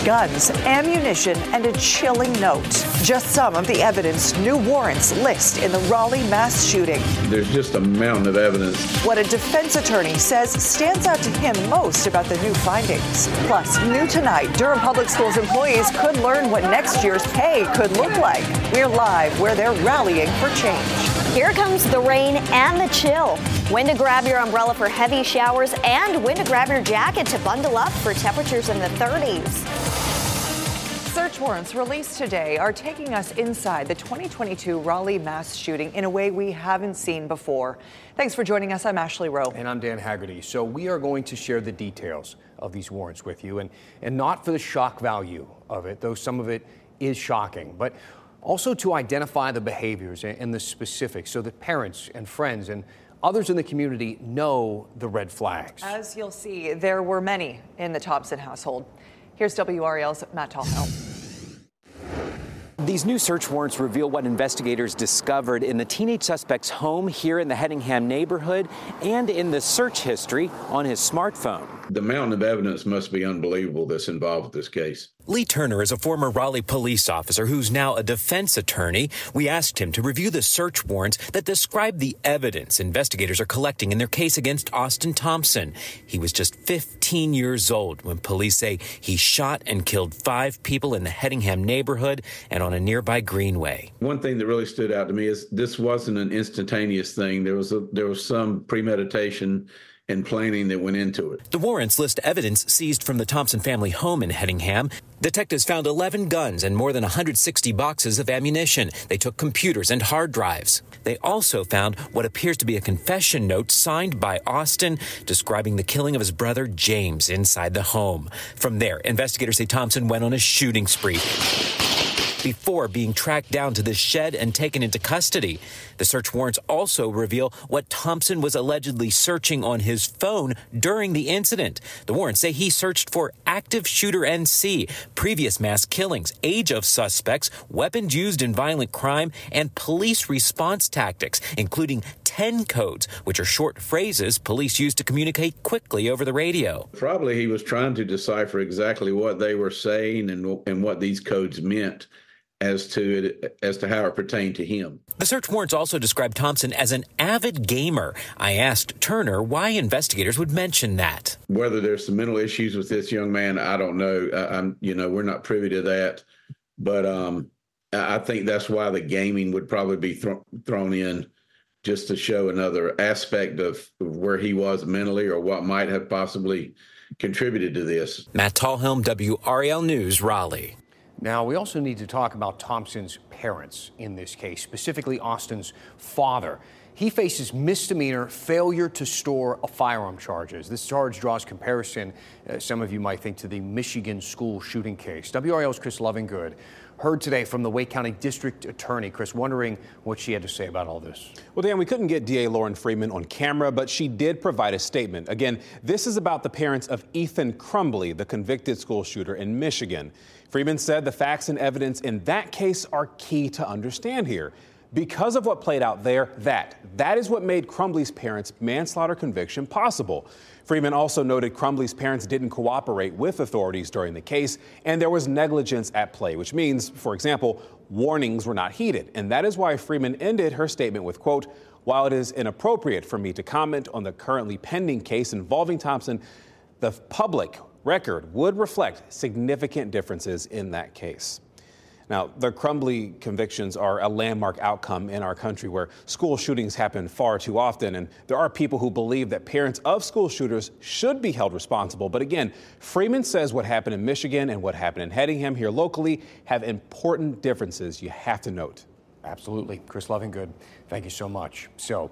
guns, ammunition, and a chilling note. Just some of the evidence new warrants list in the Raleigh mass shooting. There's just a mountain of evidence. What a defense attorney says stands out to him most about the new findings. Plus, new tonight, Durham Public Schools employees could learn what next year's pay could look like. We're live where they're rallying for change. Here comes the rain and the chill. When to grab your umbrella for heavy showers and when to grab your jacket to bundle up for temperatures in the 30s. Search warrants released today are taking us inside the 2022 Raleigh mass shooting in a way we haven't seen before. Thanks for joining us. I'm Ashley Rowe. And I'm Dan Haggerty. So we are going to share the details of these warrants with you, and not for the shock value of it, though some of it is shocking, but also to identify the behaviors and the specifics so that parents and friends and others in the community know the red flags. As you'll see, there were many in the Thompson household. Here's WRAL's Matt Tallhelm. These new search warrants reveal what investigators discovered in the teenage suspect's home here in the Hedingham neighborhood and in the search history on his smartphone. The mountain of evidence must be unbelievable that's involved with this case. Lee Turner is a former Raleigh police officer who's now a defense attorney. We asked him to review the search warrants that describe the evidence investigators are collecting in their case against Austin Thompson. He was just 15 years old when police say he shot and killed 5 people in the Hedingham neighborhood and on a nearby greenway. One thing that really stood out to me is this wasn't an instantaneous thing. There was some premeditation and planning that went into it. The warrants list evidence seized from the Thompson family home in Hedingham. Detectives found 11 guns and more than 160 boxes of ammunition. They took computers and hard drives. They also found what appears to be a confession note signed by Austin describing the killing of his brother James inside the home. From there, investigators say Thompson went on a shooting spree before being tracked down to this shed and taken into custody. The search warrants also reveal what Thompson was allegedly searching on his phone during the incident. The warrants say he searched for active shooter NC, previous mass killings, age of suspects, weapons used in violent crime, and police response tactics, including 10 codes, which are short phrases police use to communicate quickly over the radio. Probably he was trying to decipher exactly what they were saying and what these codes meant as to how it pertained to him. The search warrants also describe Thompson as an avid gamer. I asked Turner why investigators would mention that. Whether there's some mental issues with this young man, I don't know. We're not privy to that, but I think that's why the gaming would probably be thrown in, just to show another aspect of where he was mentally or what might have possibly contributed to this. Matt Tallhelm, WRAL News, Raleigh. Now, we also need to talk about Thompson's parents in this case, specifically Austin's father. He faces misdemeanor failure to store a firearm charges. This charge draws comparison, some of you might think, to the Michigan school shooting case. WRAL's Chris Lovingood heard today from the Wake County District Attorney. Chris, wondering what she had to say about all this. Well, Dan, we couldn't get DA Lauren Freeman on camera, but she did provide a statement. Again, this is about the parents of Ethan Crumbly, the convicted school shooter in Michigan. Freeman said the facts and evidence in that case are key to understand here. Because of what played out there, that is what made Crumbly's parents' manslaughter conviction possible. Freeman also noted Crumbly's parents didn't cooperate with authorities during the case, and there was negligence at play, which means, for example, warnings were not heeded. And that is why Freeman ended her statement with, quote, "While it is inappropriate for me to comment on the currently pending case involving Thompson, the public record would reflect significant differences in that case." Now, the Crumbly convictions are a landmark outcome in our country where school shootings happen far too often. And there are people who believe that parents of school shooters should be held responsible. But again, Freeman says what happened in Michigan and what happened in Hedingham here locally have important differences you have to note. Absolutely. Chris Lovingood, thank you so much. So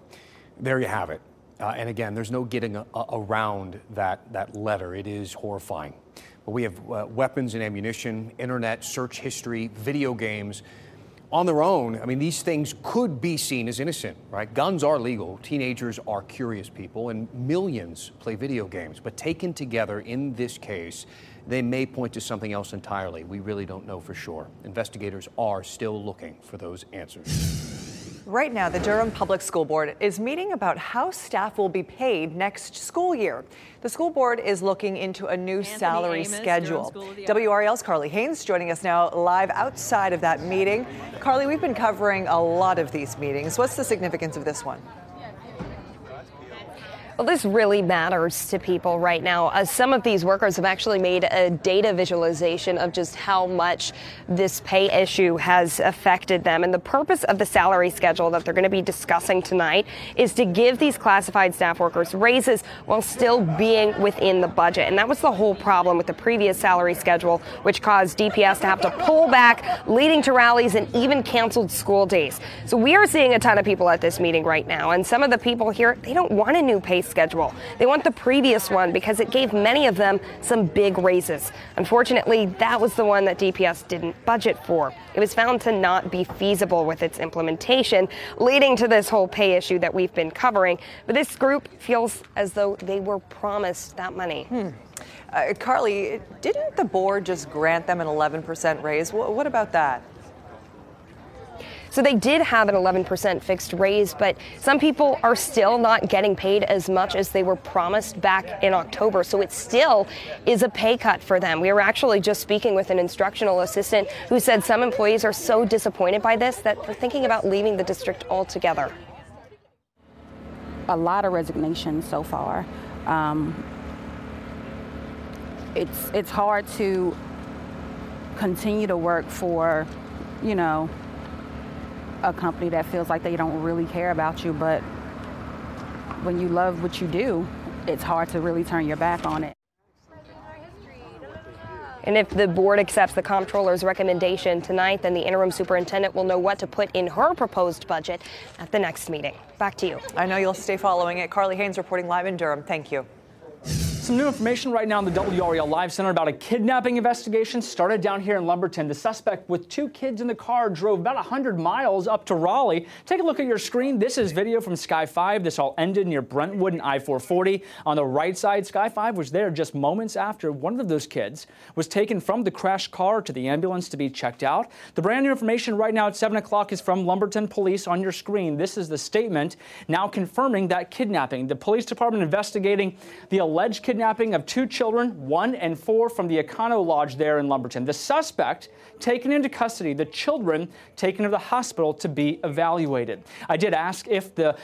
there you have it. And again, there's no getting around that letter. It is horrifying. But we have weapons and ammunition, internet, search history, video games. On their own, I mean, these things could be seen as innocent, right? Guns are legal. Teenagers are curious people, and millions play video games. But taken together in this case, they may point to something else entirely. We really don't know for sure. Investigators are still looking for those answers. Right now, the Durham Public School Board is meeting about how staff will be paid next school year. The school board is looking into a new salary schedule. WRAL's Carly Haynes joining us now live outside of that meeting. Carly, we've been covering a lot of these meetings. What's the significance of this one? Well, this really matters to people right now. Some of these workers have actually made a data visualization of just how much this pay issue has affected them. And the purpose of the salary schedule that they're going to be discussing tonight is to give these classified staff workers raises while still being within the budget. And that was the whole problem with the previous salary schedule, which caused DPS to have to pull back, leading to rallies and even canceled school days. So we are seeing a ton of people at this meeting right now. And some of the people here, they don't want a new pay schedule. They want the previous one because it gave many of them some big raises. Unfortunately, that was the one that DPS didn't budget for. It was found to not be feasible with its implementation, leading to this whole pay issue that we've been covering. But this group feels as though they were promised that money. Carly, didn't the board just grant them an 11% raise? What about that? So they did have an 11% fixed raise, but some people are still not getting paid as much as they were promised back in October. So it still is a pay cut for them. We were actually just speaking with an instructional assistant who said some employees are so disappointed by this that they're thinking about leaving the district altogether. A lot of resignations so far. It's hard to continue to work for, you know, a company that feels like they don't really care about you, but when you love what you do, it's hard to really turn your back on it. And if the board accepts the comptroller's recommendation tonight, then the interim superintendent will know what to put in her proposed budget at the next meeting. Back to you. I know you'll stay following it. Carly Haynes reporting live in Durham. Thank you. Some new information right now in the WRAL Live Center about a kidnapping investigation started down here in Lumberton. The suspect with 2 kids in the car drove about 100 miles up to Raleigh. Take a look at your screen. This is video from Sky 5. This all ended near Brentwood and I-440. On the right side, Sky 5 was there just moments after one of those kids was taken from the crashed car to the ambulance to be checked out. The brand new information right now at 7 o'clock is from Lumberton Police on your screen. This is the statement now confirming that kidnapping. The police department investigating the alleged kidnapping of 2 children, 1 and 4, from the Econo Lodge there in Lumberton. The suspect taken into custody, the children taken to the hospital to be evaluated. I did ask if the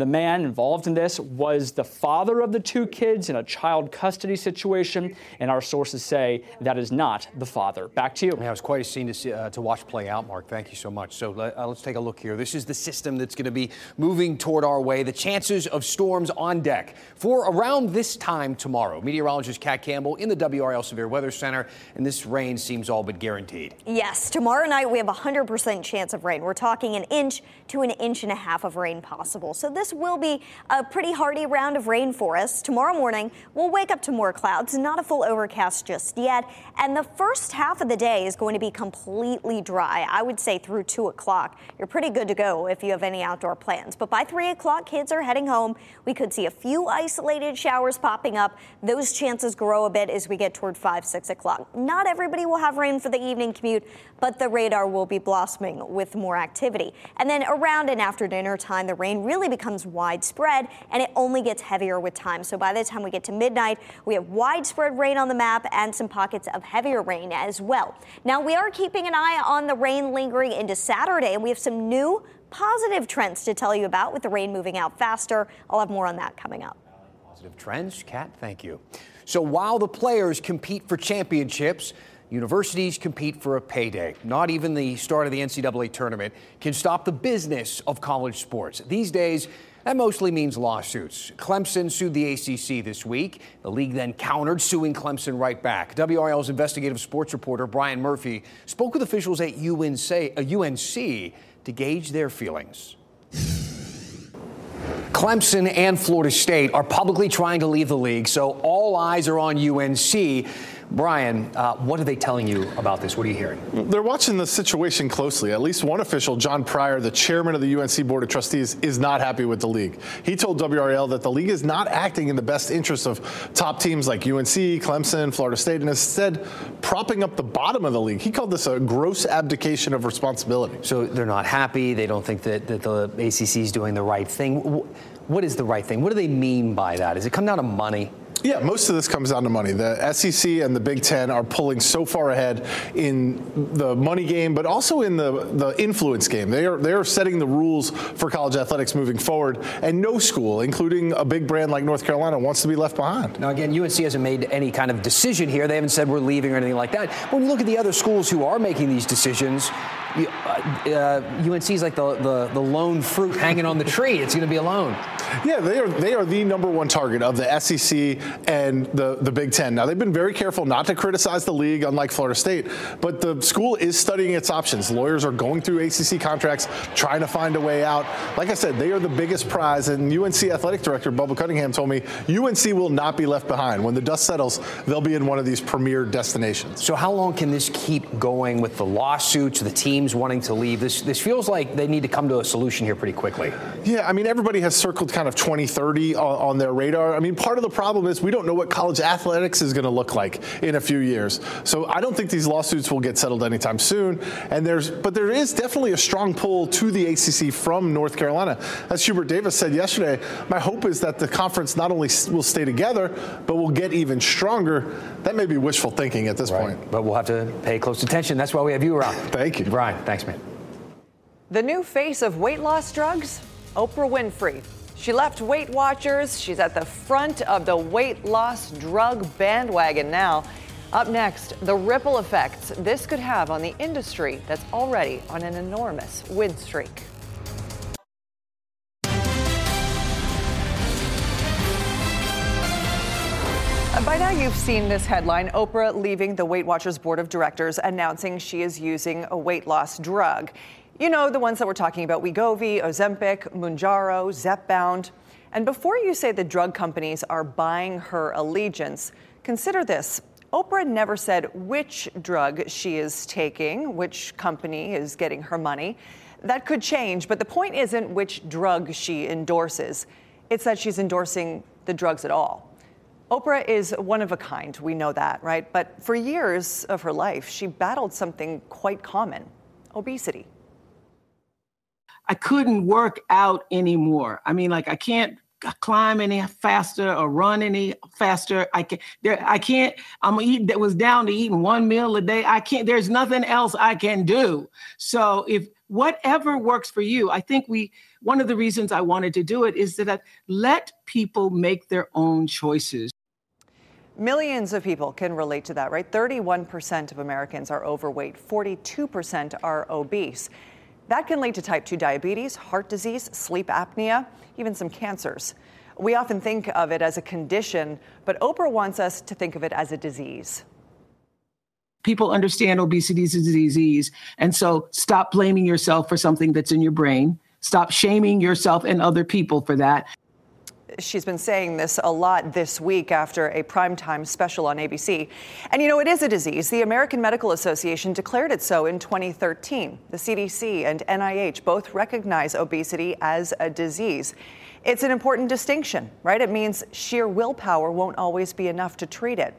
man involved in this was the father of the 2 kids in a child custody situation, and our sources say that is not the father. Back to you. Yeah, it was quite a scene to watch play out, Mark. Thank you so much. So let's take a look here. This is the system that's going to be moving toward our way. The chances of storms on deck for around this time tomorrow. Meteorologist Kat Campbell in the WRAL Severe Weather Center, and this rain seems all but guaranteed. Yes, tomorrow night we have a 100% chance of rain. We're talking 1 inch to 1.5 inches of rain possible. So this will be a pretty hearty round of rain for us. Tomorrow morning, we'll wake up to more clouds, not a full overcast just yet. And the first half of the day is going to be completely dry. I would say through 2 o'clock. You're pretty good to go if you have any outdoor plans. But by 3 o'clock, kids are heading home. We could see a few isolated showers popping up. Those chances grow a bit as we get toward 5, 6 o'clock. Not everybody will have rain for the evening commute, but the radar will be blossoming with more activity. And then around and after dinner time, the rain really becomes widespread, and it only gets heavier with time. So by the time we get to midnight, we have widespread rain on the map and some pockets of heavier rain as well. Now, we are keeping an eye on the rain lingering into Saturday, and we have some new positive trends to tell you about with the rain moving out faster. I'll have more on that coming up. Positive trends. Kat, thank you. So while the players compete for championships, universities compete for a payday. Not even the start of the NCAA tournament can stop the business of college sports. These days, that mostly means lawsuits. Clemson sued the ACC this week. The league then countered, suing Clemson right back. WRAL's investigative sports reporter Brian Murphy spoke with officials at UNC to gauge their feelings. Clemson and Florida State are publicly trying to leave the league, so all eyes are on UNC. Brian, what are they telling you about this? What are you hearing? They're watching the situation closely. At least one official, John Pryor, the chairman of the UNC Board of Trustees, is not happy with the league. He told WRAL that the league is not acting in the best interest of top teams like UNC, Clemson, Florida State, and instead propping up the bottom of the league. He called this a gross abdication of responsibility. So they're not happy. They don't think that the ACC is doing the right thing. What is the right thing? What do they mean by that? Does it come down to money? Yeah, most of this comes down to money. The SEC and the Big Ten are pulling so far ahead in the money game, but also in the influence game. They are setting the rules for college athletics moving forward, and no school, including a big brand like North Carolina, wants to be left behind. Now, again, UNC hasn't made any kind of decision here. They haven't said we're leaving or anything like that. When you look at the other schools who are making these decisions, UNC is like the lone fruit hanging on the tree. It's going to be alone. Yeah, they are the number one target of the SEC and the Big Ten. Now, they've been very careful not to criticize the league, unlike Florida State, but the school is studying its options. Lawyers are going through ACC contracts, trying to find a way out. Like I said, they are the biggest prize, and UNC athletic director Bubba Cunningham told me UNC will not be left behind. When the dust settles, they'll be in one of these premier destinations. So how long can this keep going with the lawsuits, the teams wanting to leave? This feels like they need to come to a solution here pretty quickly. Yeah, I mean, everybody has circled kind of 2030 on their radar. I mean, part of the problem is we don't know what college athletics is going to look like in a few years. So I don't think these lawsuits will get settled anytime soon. But there is definitely a strong pull to the ACC from North Carolina. As Hubert Davis said yesterday, my hope is that the conference not only will stay together, but will get even stronger. That may be wishful thinking at this point. But we'll have to pay close attention. That's why we have you around. Thank you. Brian, thanks, man. The new face of weight loss drugs, Oprah Winfrey. She left Weight Watchers. She's at the front of the weight loss drug bandwagon now. Up next, the ripple effects this could have on the industry that's already on an enormous win streak. By now you've seen this headline, Oprah leaving the Weight Watchers board of directors, announcing she is using a weight loss drug. You know, the ones that we're talking about, Wegovy, Ozempic, Mounjaro, Zepbound. And before you say the drug companies are buying her allegiance, consider this. Oprah never said which drug she is taking, which company is getting her money. That could change, but the point isn't which drug she endorses. It's that she's endorsing the drugs at all. Oprah is one of a kind, we know that, right? But for years of her life, she battled something quite common, obesity. I couldn't work out anymore. I mean, like, I can't climb any faster or run any faster. I can't, that was down to eating one meal a day. There's nothing else I can do. So if whatever works for you, I think one of the reasons I wanted to do it is that I let people make their own choices. Millions of people can relate to that, right? 31% of Americans are overweight, 42% are obese. That can lead to type 2 diabetes, heart disease, sleep apnea, even some cancers. We often think of it as a condition, but Oprah wants us to think of it as a disease. People understand obesity is a disease, and so stop blaming yourself for something that's in your brain. Stop shaming yourself and other people for that. She's been saying this a lot this week after a primetime special on ABC. And you know, it is a disease. The American Medical Association declared it so in 2013. The CDC and NIH both recognize obesity as a disease. It's an important distinction, right? It means sheer willpower won't always be enough to treat it.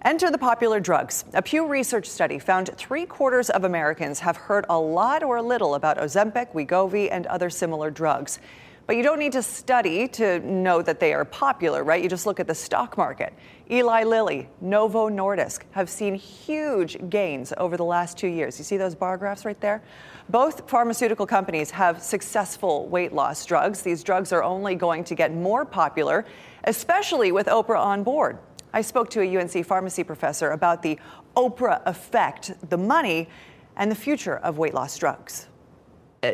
Enter the popular drugs. A Pew Research study found 3/4 of Americans have heard a lot or a little about Ozempic, Wegovy, and other similar drugs. But you don't need to study to know that they are popular, right? You just look at the stock market. Eli Lilly, Novo Nordisk have seen huge gains over the last 2 years. You see those bar graphs right there? Both pharmaceutical companies have successful weight loss drugs. These drugs are only going to get more popular, especially with Oprah on board. I spoke to a UNC pharmacy professor about the Oprah effect, the money, and the future of weight loss drugs.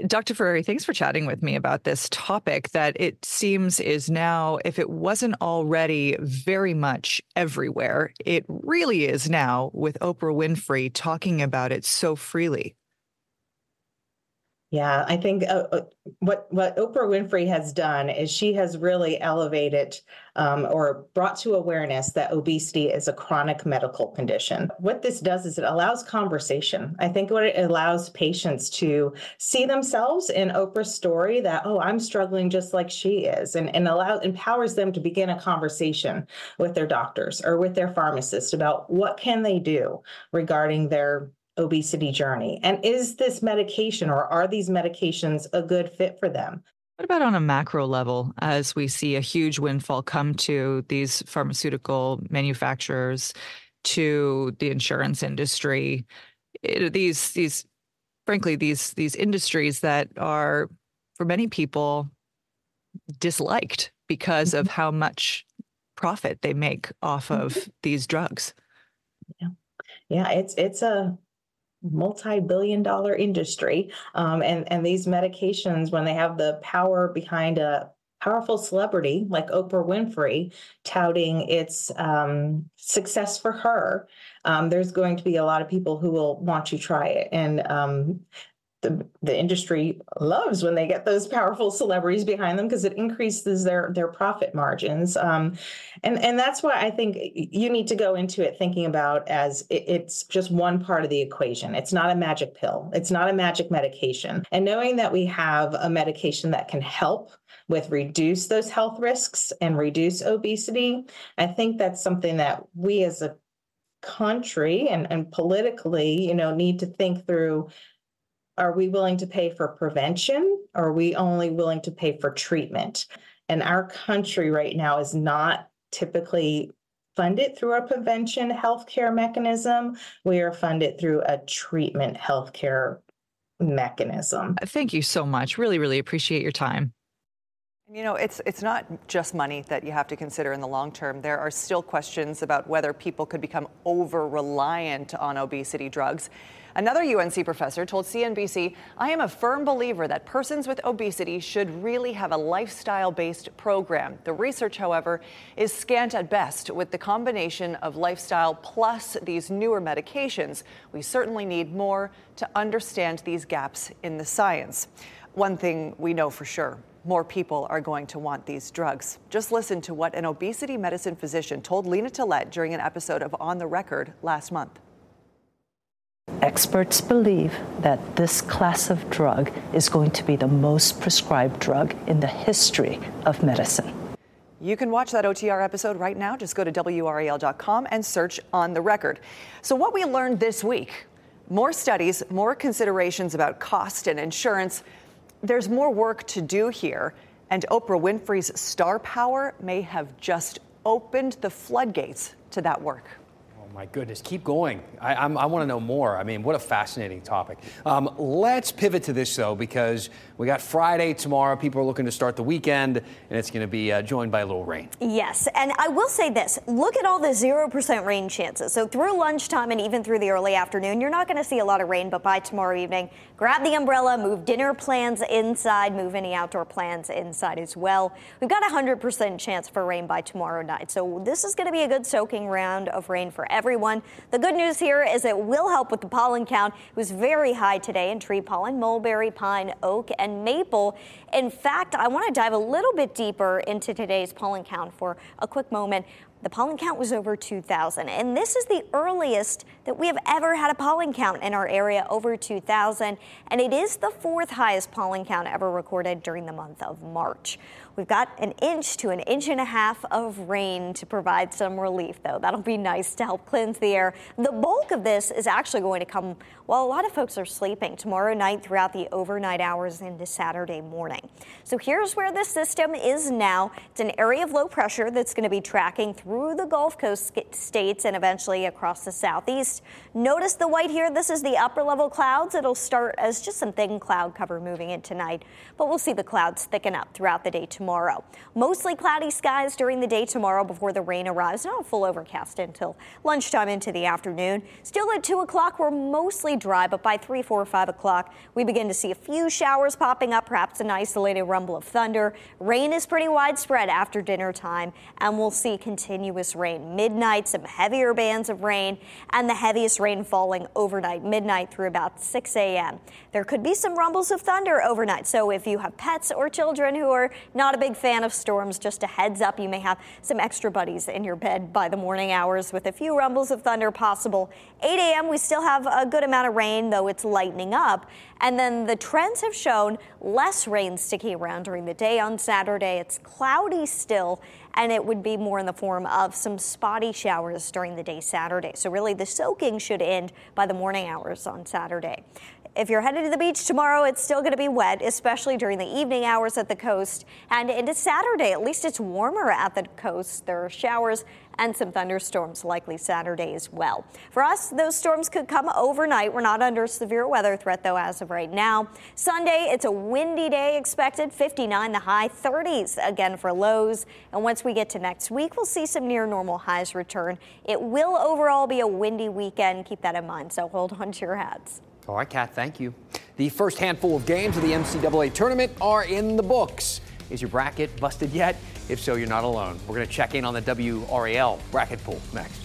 Dr. Ferrari, thanks for chatting with me about this topic that it seems is now, if it wasn't already very much everywhere, it really is now with Oprah Winfrey talking about it so freely. Yeah, I think what Oprah Winfrey has done is she has really elevated or brought to awareness that obesity is a chronic medical condition. What this does is it allows conversation. I think what it allows patients to see themselves in Oprah's story that, oh, I'm struggling just like she is, and empowers them to begin a conversation with their doctors or with their pharmacist about what can they do regarding their obesity journey. And is this medication or are these medications a good fit for them? What about on a macro level, as we see a huge windfall come to these pharmaceutical manufacturers, to the insurance industry, these frankly, these industries that are, for many people, disliked because of how much profit they make off of these drugs? Yeah, it's a multi-billion-dollar industry. And these medications, when they have the power behind a powerful celebrity like Oprah Winfrey touting its success for her, there's going to be a lot of people who will want to try it. And the industry loves when they get those powerful celebrities behind them because it increases their profit margins. And that's why I think you need to go into it thinking about as it's just one part of the equation. It's not a magic pill. It's not a magic medication. And knowing that we have a medication that can help with reduce those health risks and reduce obesity, I think that's something that we as a country and politically, need to think through. Are we willing to pay for prevention, or are we only willing to pay for treatment? And our country right now is not typically funded through a prevention healthcare mechanism. We are funded through a treatment healthcare mechanism. Thank you so much. Really, really appreciate your time. It's not just money that you have to consider in the long term. There are still questions about whether people could become over-reliant on obesity drugs. Another UNC professor told CNBC, "I am a firm believer that persons with obesity should really have a lifestyle-based program. The research, however, is scant at best. With the combination of lifestyle plus these newer medications, we certainly need more to understand these gaps in the science." One thing we know for sure: more people are going to want these drugs. Just listen to what an obesity medicine physician told Lena Tillett during an episode of On the Record last month. Experts believe that this class of drug is going to be the most prescribed drug in the history of medicine. You can watch that OTR episode right now. Just go to WRAL.com and search On the Record. So what we learned this week: more studies, more considerations about cost and insurance. There's more work to do here, and Oprah Winfrey's star power may have just opened the floodgates to that work. Oh my goodness, keep going. I want to know more. I mean, what a fascinating topic. Let's pivot to this, though, because we got Friday tomorrow. People are looking to start the weekend, and it's going to be joined by a little rain. Yes, and I will say this. Look at all the 0% rain chances. So through lunchtime and even through the early afternoon, you're not going to see a lot of rain, but by tomorrow evening, grab the umbrella, move dinner plans inside, move any outdoor plans inside as well. We've got a 100% chance for rain by tomorrow night. So this is going to be a good soaking round of rain for everyone. The good news here is it will help with the pollen count. It was very high today in tree pollen, mulberry, pine, oak, and maple. In fact, I want to dive a little bit deeper into today's pollen count for a quick moment. The pollen count was over 2,000, and this is the earliest that we have ever had a pollen count in our area, over 2,000, and it is the fourth highest pollen count ever recorded during the month of March. We've got an inch to an inch and a half of rain to provide some relief, though. That'll be nice to help cleanse the air. The bulk of this is actually going to come while a lot of folks are sleeping tomorrow night throughout the overnight hours into Saturday morning. So here's where this system is now. It's an area of low pressure that's going to be tracking through the Gulf Coast states and eventually across the southeast. Notice the white here. This is the upper level clouds. It'll start as just some thin cloud cover moving in tonight, but we'll see the clouds thicken up throughout the day tomorrow. Mostly cloudy skies during the day tomorrow before the rain arrives. Not a full overcast until lunchtime into the afternoon. Still at 2 o'clock, we're mostly dry, but by 3, 4, 5 o'clock, we begin to see a few showers popping up, perhaps an isolated rumble of thunder. Rain is pretty widespread after dinner time, and we'll see continued continuous rain. Midnight, some heavier bands of rain, and the heaviest rain falling overnight, midnight through about 6 a.m. There could be some rumbles of thunder overnight, so if you have pets or children who are not a big fan of storms, just a heads up, you may have some extra buddies in your bed by the morning hours with a few rumbles of thunder possible. 8 a.m. we still have a good amount of rain, though it's lightening up. And then the trends have shown less rain sticking around during the day on Saturday. It's cloudy still, and it would be more in the form of some spotty showers during the day Saturday. So really the soaking should end by the morning hours on Saturday. If you're headed to the beach tomorrow, it's still going to be wet, especially during the evening hours at the coast. And into Saturday, at least it's warmer at the coast. There are showers and some thunderstorms likely Saturday as well. For us, those storms could come overnight. We're not under severe weather threat, though, as of right now. Sunday, it's a windy day expected, 59 the high, 30s again for lows. And once we get to next week, we'll see some near normal highs return. It will overall be a windy weekend. Keep that in mind, so hold on to your hats. All right, Kat, thank you. The first handful of games of the NCAA tournament are in the books. Is your bracket busted yet? If so, you're not alone. We're going to check in on the WRAL bracket pool next.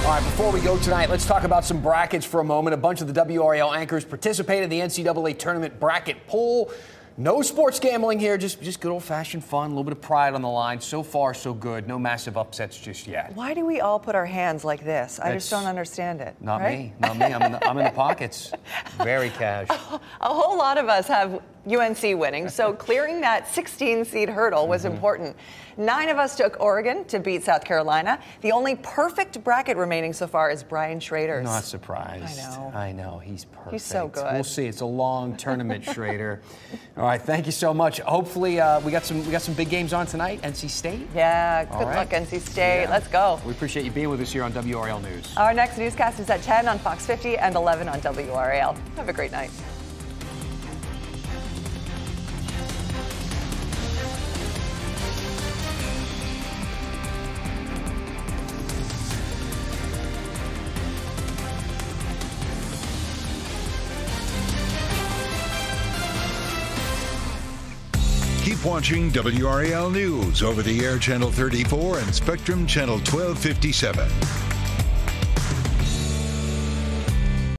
All right, before we go tonight, let's talk about some brackets for a moment. A bunch of the WRAL anchors participated in the NCAA tournament bracket poll. No sports gambling here, just good old-fashioned fun, a little bit of pride on the line. So far, so good. No massive upsets just yet. Why do we all put our hands like this? I just don't understand it. Not right? me. Not me. I'm in the pockets. Very cash. A whole lot of us have UNC winning, so clearing that 16-seed hurdle was important. 9 of us took Oregon to beat South Carolina. The only perfect bracket remaining so far is Brian Schrader's. Not surprised. I know. He's perfect. He's so good. We'll see. It's a long tournament, Schrader. All right. Thank you so much. Hopefully, we got some big games on tonight. NC State. Yeah. Good luck, NC State. Yeah. Let's go. We appreciate you being with us here on WRAL News. Our next newscast is at 10 on Fox 50 and 11 on WRAL. Have a great night. Keep watching WRAL News over the air Channel 34 and Spectrum Channel 1257.